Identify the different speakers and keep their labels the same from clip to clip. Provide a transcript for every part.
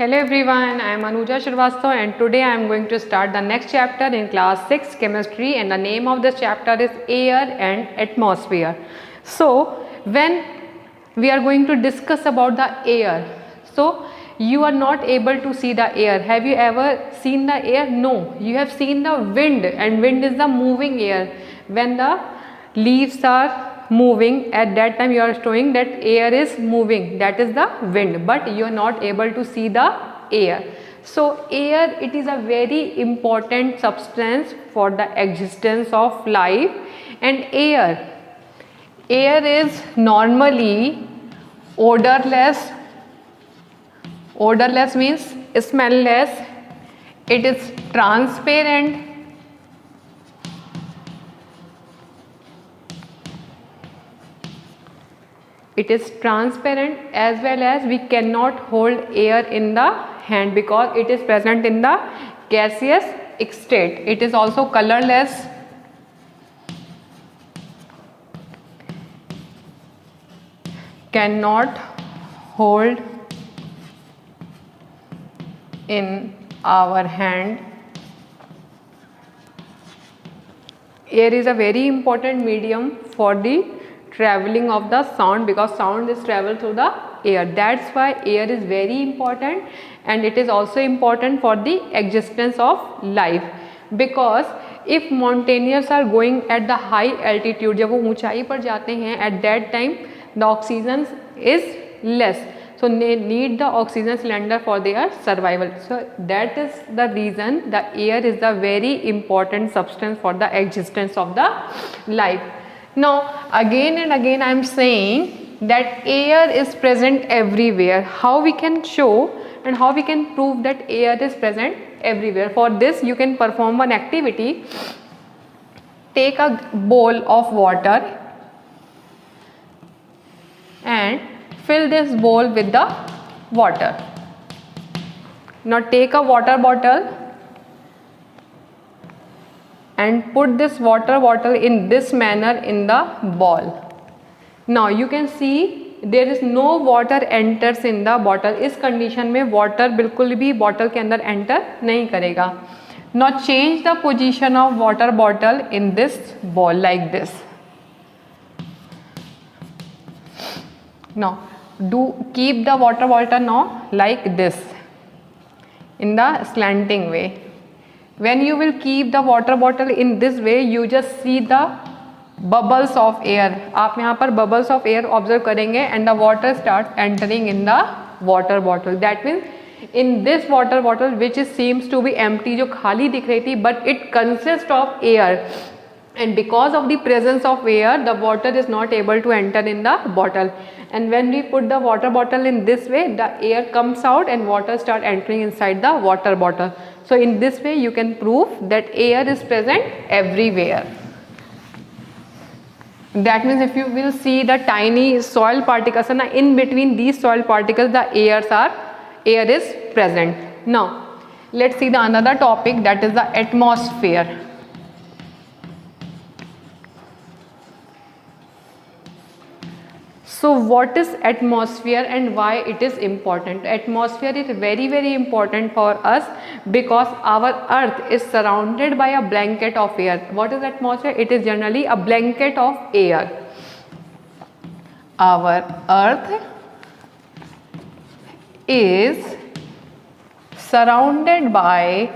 Speaker 1: Hello everyone, I am Anuja Shrivastava and today I am going to start the next chapter in class 6 chemistry, and the name of this chapter is air and atmosphere. So when we are going to discuss about the air, so you are not able to see the air. Have you ever seen the air? No, you have seen the wind, and wind is the moving air. When the leaves are moving, at that time you are showing that air is moving, that is the wind, but you are not able to see the air. So air, it is a very important substance for the existence of life. And air is normally odorless. Odorless means smellless. It is transparent. It is transparent, as well as we cannot hold air in the hand because it is present in the gaseous state. It is also colorless. Cannot hold in our hand. Air is a very important medium for the traveling of the sound, because sound is travel through the air. That's why air is very important, and it is also important for the existence of life. Because if mountaineers are going at the high altitude, जब वो ऊंचाई पर जाते हैं, at that time the oxygen is less, so they need the oxygen cylinder for their survival. So that is the reason the air is the very important substance for the existence of the life. Now again and again I am saying that air is present everywhere. How we can show and how we can prove that air is present everywhere? For this you can perform one activity. Take a bowl of water and fill this bowl with the water. Now take a water bottle and put this water bottle in this manner in the bowl. Now you can see there is no water enters in the bottle. इस condition में water बिल्कुल भी bottle के अंदर enter नहीं करेगा. Now change the position of water bottle in this bowl like this. Now keep the water bottle now like this in the slanting way. When you will keep the water bottle in this way, you just see the bubbles of air. आप यहाँ पर bubbles of air observe करेंगे and the water starts entering in the water bottle. That means in this water bottle which seems to be empty, जो खाली दिख रही थी, but it consists of air. And because of the presence of air, the water is not able to enter in the bottle. And when we put the water bottle in this way, the air comes out and water start entering inside the water bottle. So in this way you can prove that air is present everywhere. That means if you will see the tiny soil particles, and in between these soil particles the air is present. Now let's see the another topic, that is the atmosphere. So what is atmosphere and why it is important? Atmosphere is very important for us because our earth is surrounded by a blanket of air. What is atmosphere? It is generally a blanket of air. Our earth is surrounded by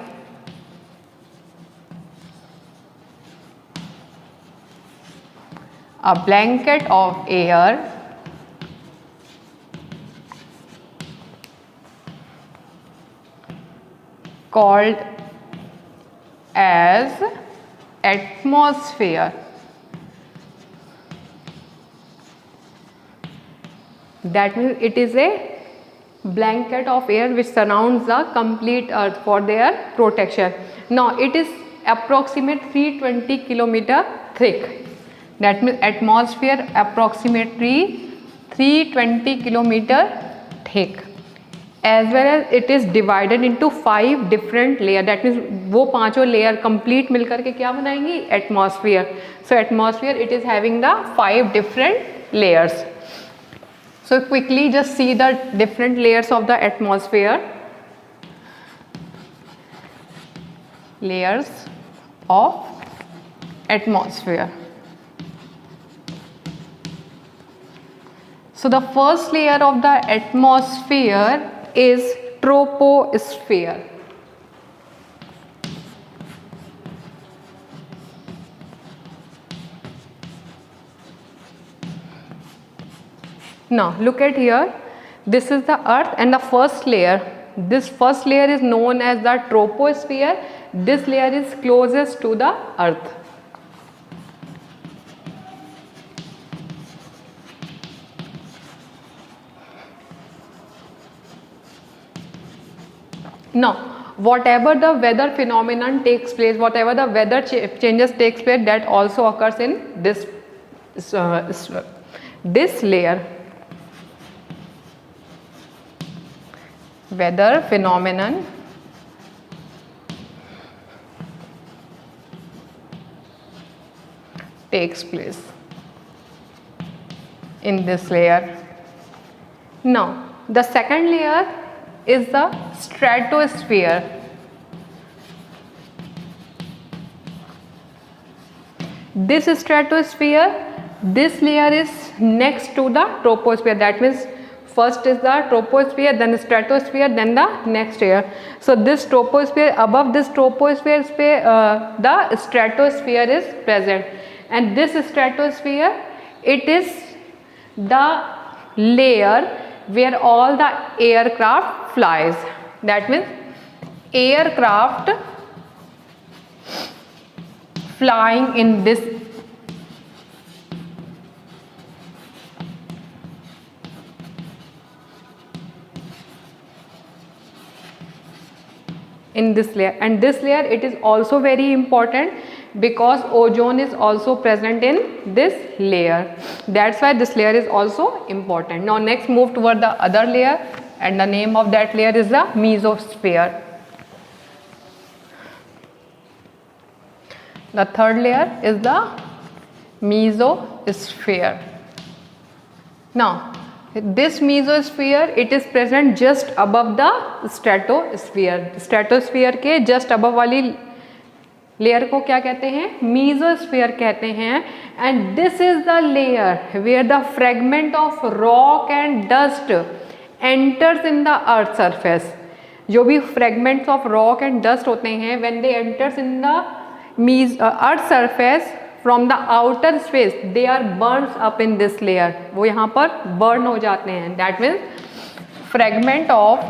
Speaker 1: a blanket of air called as atmosphere. That means it is a blanket of air which surrounds the complete earth for their protection. Now it is approximate 320 kilometer thick. That means atmosphere approximately 320 kilometer thick. As well as it is divided into 5 different layers. That means वो पांचों layer complete मिलकर के क्या बनाएंगी? Atmosphere. So atmosphere, it is having the 5 different layers. So quickly just see the different layers of the atmosphere. layers of atmosphere. So the first layer of the atmosphere is troposphere. Now look at here, this is the earth and the first layer. This first layer is known as the troposphere. This layer is closest to the earth. Now whatever the weather phenomenon takes place, whatever the weather changes takes place, that also occurs in this layer. Weather phenomenon takes place in this layer. Now the second layer is the stratosphere. This stratosphere, this layer is next to the troposphere. That means first is the troposphere, then the stratosphere, then the next layer. So this troposphere, above this troposphere, the stratosphere is present, and this stratosphere, it is the layer where all the aircraft flies. That means aircraft flying in this layer, and this layer, it is also very important because ozone is also present in this layer. That's why this layer is also important. Now next move toward the other layer, and the name of that layer is the mesosphere. The third layer is the mesosphere. Now this mesosphere, it is present just above the stratosphere. Stratosphere के just above वाली layer को क्या कहते हैं? Mesosphere कहते हैं. And this is the layer where the fragment of rock and dust enters in the earth surface. जो भी fragments of rock and dust होते हैं, when they enters in the earth surface from the outer space, they are burns up in this layer. वो यहाँ पर burn हो जाते हैं. That means fragment of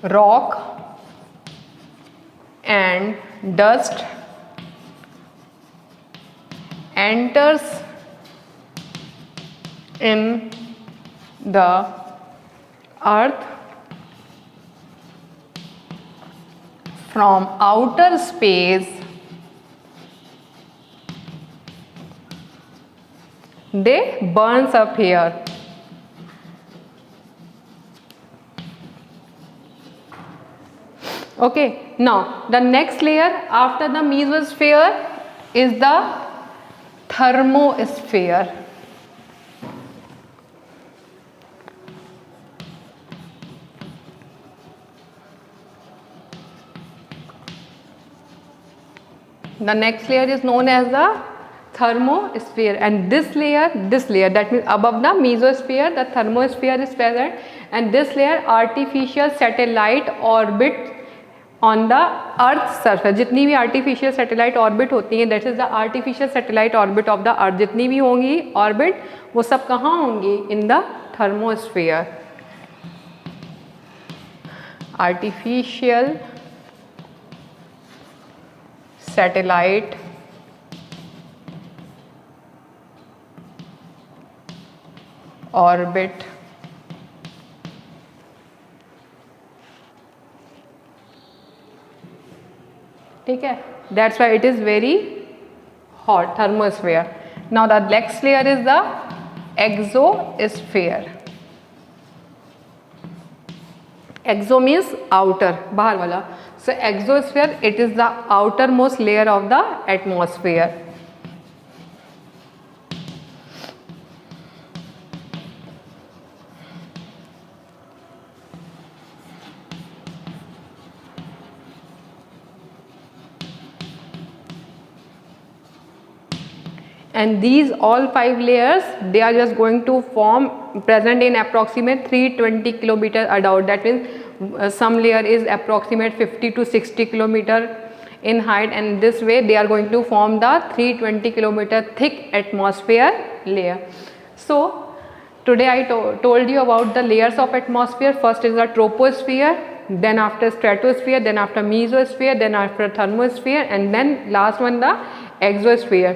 Speaker 1: rock and dust enters in the earth from outer space. They burns up here. Okay, now the next layer after the mesosphere is the thermosphere. The next layer is known as the thermosphere, and this layer, that means above the mesosphere, the thermosphere is present, and this layer artificial satellite orbit on the earth surface. जितनी भी artificial satellite orbit होती हैं, that is the artificial satellite orbit of the earth, जितनी भी होंगी orbit, वो सब कहाँ होंगी? In the thermosphere. Artificial satellite orbit ठीक है. That's why it is very hot, thermosphere. Now the next layer is the exosphere. Exo means outer, बाहर वाला. So exosphere, it is the outermost layer of the atmosphere. and these all 5 layers, they are just going to form present in approximate 320 kilometer adult. That means some layer is approximate 50 to 60 kilometer in height, and this way they are going to form the 320 kilometer thick atmosphere layer. So today I told you about the layers of atmosphere. First is the troposphere, then after stratosphere, then after mesosphere, then after thermosphere, and then last one the exosphere.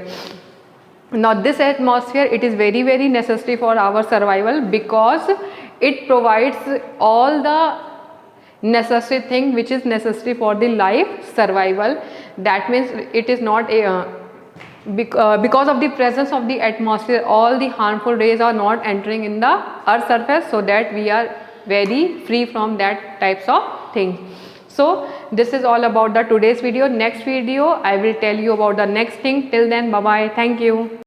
Speaker 1: Now this atmosphere, it is very very necessary for our survival because it provides all the necessary thing which is necessary for the life survival. That means it is not a because of the presence of the atmosphere, all the harmful rays are not entering in the earth surface, so that we are very free from that types of things. So this is all about the today's video. Next video I will tell you about the next thing. Till then, bye bye. Thank you.